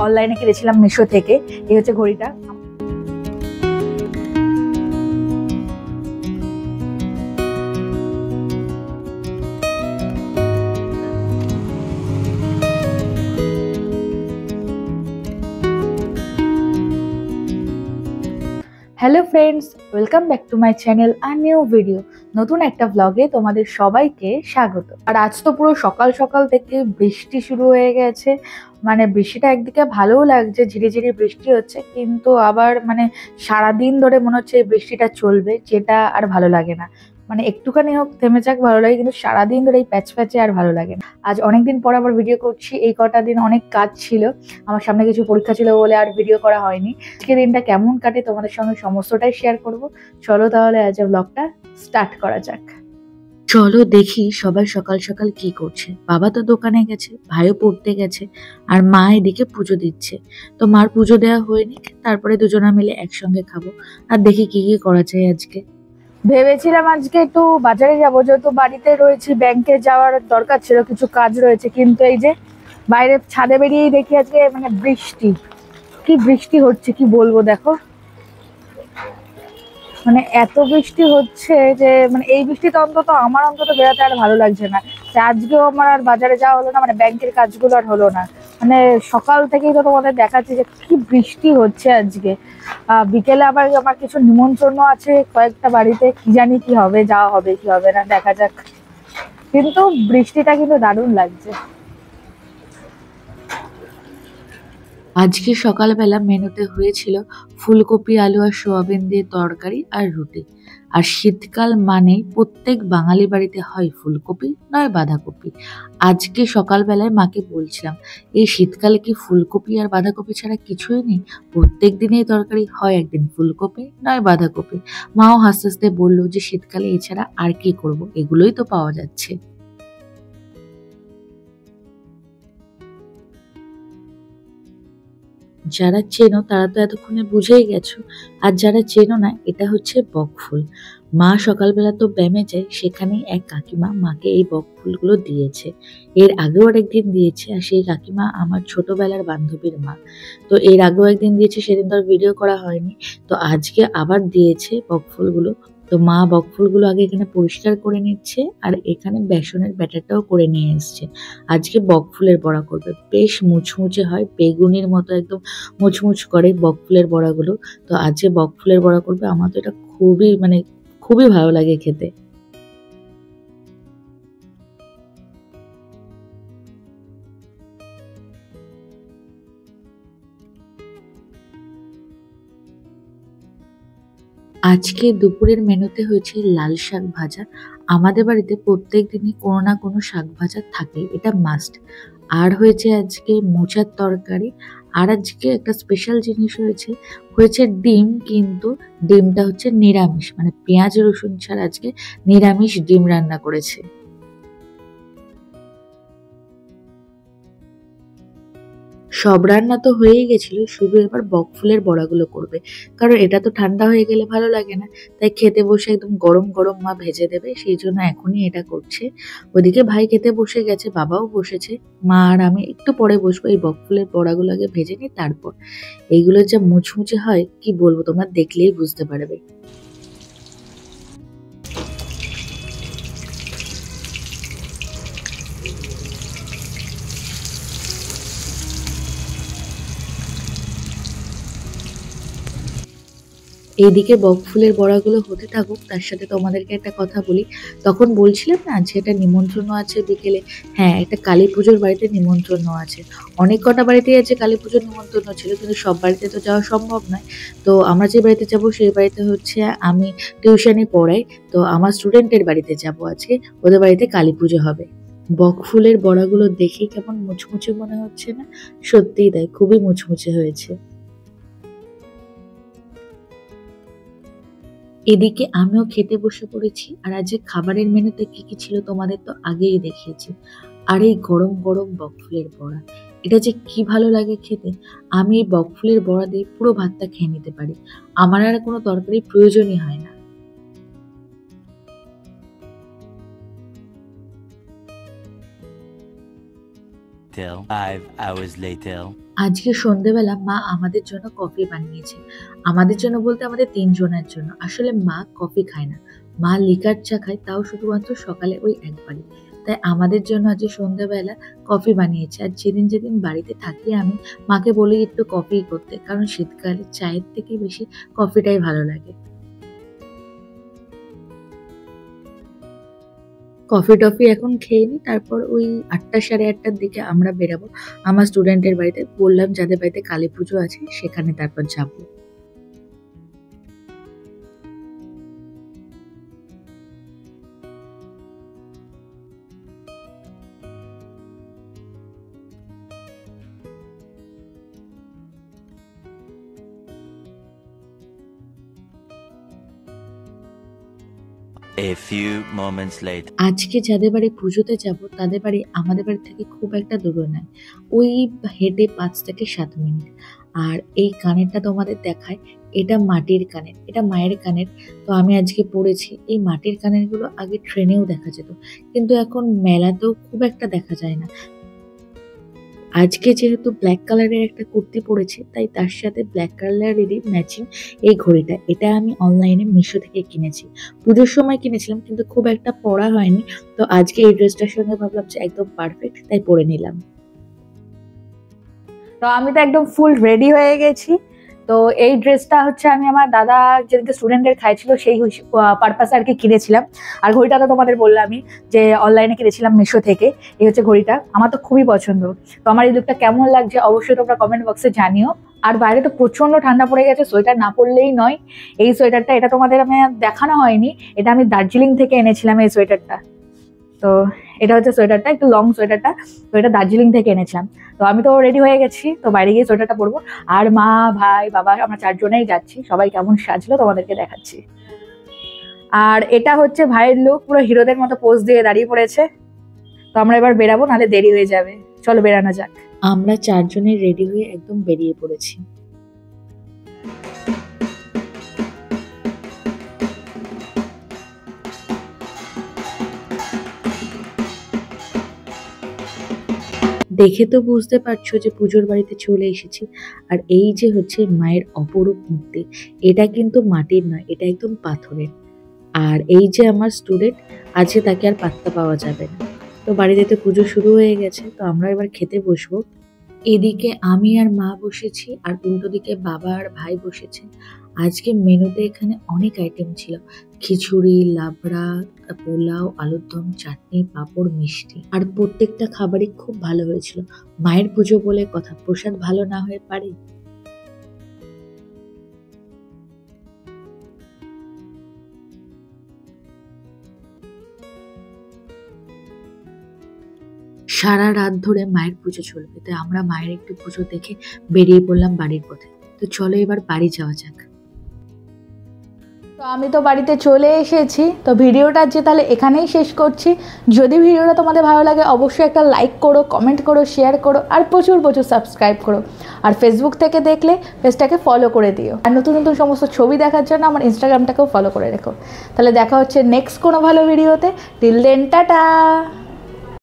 অনলাইনে কিনেছিলাম মিশো থেকে। এই হচ্ছে ঘড়িটা। Hello friends, welcome back to my channel আর নিউ ভিডিও। নতুন একটা ব্লগে তোমাদের সবাইকে স্বাগত। আর আজ তো পুরো সকাল সকাল থেকে বৃষ্টি শুরু হয়ে গেছে। মানে বৃষ্টিটা একদিকে ভালোও লাগছে, ঝিরি ঝিরি বৃষ্টি হচ্ছে, কিন্তু আবার মানে সারাদিন ধরে মনে হচ্ছে এই বৃষ্টিটা চলবে, যেটা আর ভালো লাগে না। মানে একটুখানি হোক থেমে যাক ভালো লাগে, কিন্তু সারাদিন ধরে এই প্যাচ প্যাচে আর ভালো লাগে না। আজ অনেকদিন পর আবার ভিডিও করছি। এই কটা দিন অনেক কাজ ছিল, আমার সামনে কিছু পরীক্ষা ছিল বলে আর ভিডিও করা হয়নি। আজকের দিনটা কেমন কাটে তোমাদের সঙ্গে সমস্তটাই শেয়ার করব। চলো তাহলে আজ ব্লগটা স্টার্ট করা যাক। চলো দেখি সবাই সকাল সকাল কি করছে। বাবা তো দোকানে গেছে, ভাইও পড়তে গেছে, আর মা এদিকে পুজো দিচ্ছে। তো মার পুজো দেওয়া হয়নি, তারপরে দুজনা মিলে একসঙ্গে খাবো। আর দেখি কি কি করা যায় আজকে। ভেবেছিলাম আজকে একটু বাজারে যাবো, যেহেতু বাড়িতে রয়েছি, ব্যাংকে যাওয়ার দরকার ছিল, কিছু কাজ রয়েছে। কিন্তু এই যে বাইরে ছাদে বেরিয়েই দেখি আজকে মানে বৃষ্টি, কি বৃষ্টি হচ্ছে কি বলবো। দেখো মানে এত বৃষ্টি হচ্ছে যে মানে এই বৃষ্টিতে অন্তত আমার বেরোতে আর ভালো লাগছে না। আজকেও আমার আর বাজারে যাওয়া হলো না, মানে ব্যাংকের কাজগুলো আর হলো না। মানে সকাল থেকেই তো তোমাদের দেখাচ্ছি যে কি বৃষ্টি হচ্ছে আজকে। বিকেলে আবার আমার কিছু নিমন্ত্রণ আছে কয়েকটা বাড়িতে, কি জানি কি হবে, যাওয়া হবে কি হবে না, দেখা যাক। কিন্তু বৃষ্টিটা কিন্তু দারুণ লাগছে। আজকে সকালবেলা মেনুতে হয়েছিল ফুলকপি, আলু আর সোয়াবিন দিয়ে তরকারি আর রুটি। আর শীতকাল মানে প্রত্যেক বাঙালি বাড়িতে হয় ফুলকপি নয় বাঁধাকপি। আজকে সকালবেলায় মাকে বলছিলাম, এই শীতকালে কি ফুলকপি আর বাঁধাকপি ছাড়া কিছুই নেই? প্রত্যেক দিনেই তরকারি হয়, একদিন ফুলকপি নয় বাঁধাকপি। মাও হাসতে হাসতে বললো যে শীতকালে এছাড়া আর কি করব, এগুলোই তো পাওয়া যাচ্ছে। যারা চেনো তারা তো এতক্ষণে বুঝেই গেছো, আর যারা চেনো না, এটা হচ্ছে বকফুল। মা সকালবেলা তো ব্যায়ামে যায়, সেখানেই এক কাকিমা মাকে এই বকফুলগুলো দিয়েছে। এর আগেও আরেকদিন দিয়েছে, আর সেই কাকিমা আমার ছোটবেলার বান্ধবীর মা। তো এর আগেও একদিন দিয়েছে, সেদিন তো আর ভিডিও করা হয়নি। তো আজকে আবার দিয়েছে বকফুলগুলো। তো মা বকফুলগুলো আগে এখানে পরিষ্কার করে নিচ্ছে, আর এখানে বেসনের ব্যাটারটাও করে নিয়ে এসছে। আজকে বকফুলের বড়া করবে, বেশ মুচমুচে হয়, বেগুনির মতো একদম মুচমুচ করে বকফুলের বড়াগুলো। তো আজকে বকফুলের বড়া করবে। আমার তো এটা খুবই ভালো লাগে খেতে। আজকে দুপুরের মেনুতে হয়েছে লাল শাক ভাজা। আমাদের বাড়িতে প্রত্যেক দিনই কোনো না কোনো শাক ভাজা থাকে, এটা মাস্ট। আর হয়েছে আজকে মোচার তরকারি। আর আজকে একটা স্পেশাল জিনিস হয়েছে, হয়েছে ডিম, কিন্তু ডিমটা হচ্ছে নিরামিষ, মানে পেঁয়াজ রসুন ছাড়া আজকে নিরামিষ ডিম রান্না করেছে। সব রান্না তো হয়েই গেছিল, শুধু এবার বকফুলের বড়াগুলো করবে। কারণ এটা তো ঠান্ডা হয়ে গেলে ভালো লাগে না, তাই খেতে বসে একদম গরম গরম মা ভেজে দেবে, সেই জন্য এখনই এটা করছে। ওদিকে ভাই খেতে বসে গেছে, বাবাও বসেছে। মা আর আমি একটু পরে বসবো। এই বকফুলের বড়াগুলো আগে ভেজে নিই, তারপর। এইগুলো যা মুচমুচে হয় কি বলবো, তোমরা দেখলেই বুঝতে পারবে। এইদিকে বকফুলের বড়াগুলো হতে থাকুক, তার সাথে তোমাদেরকে একটা কথা বলি। তখন বলছিলাম না যে একটা নিমন্ত্রণ আছে বিকেলে। হ্যাঁ, একটা কালী পুজোর বাড়িতে নিমন্ত্রণ আছে। অনেক কটা বাড়িতেই আছে কালী পুজোর নিমন্ত্রণ ছিল, কিন্তু সব বাড়িতে তো যাওয়া সম্ভব নয়। তো আমরা যে বাড়িতে যাব সেই বাড়িতে হচ্ছে আমি টিউশনে পড়াই। তো আমার স্টুডেন্টের বাড়িতে যাব আজকে, ওদের বাড়িতে কালী পুজো হবে। বকফুলের বড়াগুলো দেখেই কেমন মুচমুচে মনে হচ্ছে না? সত্যিই তাই, খুবই মুচমুচে হয়েছে। এদিকে আমিও খেতে বসে পড়েছি। আর আজকে খাবারের মেনুতে কি কি ছিল তোমাদের তো আগেই দেখিয়েছি। আর এই গরম গরম বকফুলের বড়া, এটা যে কি ভালো লাগে খেতে। আমি এই বকফুলের বড়া দিয়ে পুরো ভাতটা খেয়ে নিতে পারি, আমার আর কোনো তরকারির প্রয়োজনই হয় না। 5 hours later. আজকে সন্ধেবেলা মা আমাদের জন্য কফি বানিয়েছে। আমাদের জন্য বলতে আমাদের 3 জনের জন্য। আসলে মা কফি খায় না, মা লিকার চা খায়, তাও শুধুমাত্র সকালে ওই একবারই। তাই আমাদের জন্য আজকে সন্ধেবেলা কফি বানিয়েছে। আর যেদিন যেদিন বাড়িতে থাকি আমি মাকে বলি একটু কফি করতে, কারণ শীতকালে চায়ের থেকে বেশি কফিটাই ভালো লাগে। কফি টফি এখন খেয়ে নিই, তারপর ওই 8টা সাড়ে 8টার দিকে আমরা বেরাবো আমার স্টুডেন্টের বাড়িতে। বললাম যাদের বাড়িতে কালী পুজো আছে সেখানে তারপর যাবো। A few moments later. আজকে যাদের বাড়ি পুজোতে যাব তাদের বাড়ি আমাদের বাড়ি থেকে খুব একটা দূরে নয়, ওই হেঁটে 5 থেকে 7 মিনিট। আর এই কানেরটা তোমাদের দেখায়, এটা মাটির কানের, এটা মায়ের কানের। তো আমি আজকে পড়েছি। এই মাটির কানেরগুলো আগে ট্রেনেও দেখা যেত, কিন্তু এখন মেলাতেও খুব একটা দেখা যায় না। আজকে যেহেতু ব্ল্যাক কালারের একটা কুর্তি পরেছি, তাই তার সাথে ব্ল্যাক কালারেরই ম্যাচিং এই ঘড়িটা। এটা আমি অনলাইনে মিশো থেকে কিনেছি, পুজোর সময় কিনেছিলাম, কিন্তু খুব একটা পরা হয়নি। তো আজকে এই ড্রেসটার সঙ্গে ভাবলাম যে একদম পারফেক্ট, তাই পরে নিলাম। তো আমি তো একদম ফুল রেডি হয়ে গেছি। তো এই ড্রেসটা হচ্ছে আমি আমার দাদা যেদিকে স্টুডেন্টদের খাইছিল সেই পারপাসে আর কি কিনেছিলাম। আর ঘড়িটা তো তোমাদের বললামই যে অনলাইনে কিনেছিলাম মিশো থেকে। এই হচ্ছে ঘড়িটা, আমার তো খুবই পছন্দ। তো আমার এই লুকটা কেমন লাগছে অবশ্যই তোমরা কমেন্ট বক্সে জানিও। আর বাইরে তো প্রচন্ড ঠান্ডা পড়ে গেছে, সোয়েটার না পরলেই নয়। এই সোয়েটারটা, এটা তোমাদের আমি দেখানো হয়নি, এটা আমি দার্জিলিং থেকে এনেছিলাম এই সোয়েটারটা। তো এটা হচ্ছে সোয়েটারটা, একটু লং সোয়েটারটা। তো এটা দার্জিলিং থেকে এনেছিলাম। তো আমি তো রেডি হয়ে গেছি, তো বাইরে গিয়ে সোয়েটারটা পরবো। আর মা, ভাই, বাবা, আমরা 4 জনেই যাচ্ছি। সবাই কেমন সাজলো তোমাদেরকে দেখাচ্ছি। আর এটা হচ্ছে ভাইয়ের লুক, পুরো হিরোদের মতো পোজ দিয়ে দাঁড়িয়ে পড়েছে। তো আমরা এবার বেরাবো, নাহলে দেরি হয়ে যাবে। চলো বেরানো যাক। আমরা 4 জনে রেডি হয়ে একদম বেরিয়ে পড়েছি। দেখে তো বুঝতে পারছো যে পুজোর বাড়িতে চলে এসেছি। আর এই যে হচ্ছে মায়ের অপরূপ মূর্তি, এটা কিন্তু মাটির নয়, এটা একদম পাথরের। আর এই যে আমার স্টুডেন্ট আছে, তাকে আর পাত্তা পাওয়া যাবে না। তো বাড়িতে তো পুজো শুরু হয়ে গেছে, তো আমরা এবার খেতে বসবো। এদিকে আমি আর মা বসেছি, আর উল্টো দিকে বাবা আর ভাই বসেছে। আজকে মেনুতে এখানে অনেক আইটেম ছিল, খিচুড়ি, লাবড়া, পোলাও, আলুর দম, চাটনি, পাঁপড়, মিষ্টি। আর প্রত্যেকটা খাবারই খুব ভালো হয়েছিল। মায়ের পুজো বলে কথা, প্রসাদ ভালো না হয়ে পারে? সারা রাত ধরে মায়ের পুজো চলবে, তাই আমরা মায়ের একটু পুজো দেখে বেরিয়ে পড়লাম বাড়ির পথে। তো চলো এবার বাড়ি যাওয়া যাক। তো আমি তো বাড়িতে চলে এসেছি। তো ভিডিওটা যে তাহলে এখানেই শেষ করছি। যদি ভিডিওটা তোমাদের ভালো লাগে অবশ্যই একটা লাইক করো, কমেন্ট করো, শেয়ার করো, আর প্রচুর প্রচুর সাবস্ক্রাইব করো। আর ফেসবুক থেকে দেখলে পেজটাকে ফলো করে দিও। আর নতুন নতুন সমস্ত ছবি দেখার জন্য আমার ইনস্টাগ্রামটাকেও ফলো করে রেখো। তাহলে দেখা হচ্ছে নেক্সট কোনো ভালো ভিডিওতে। Till then, tata.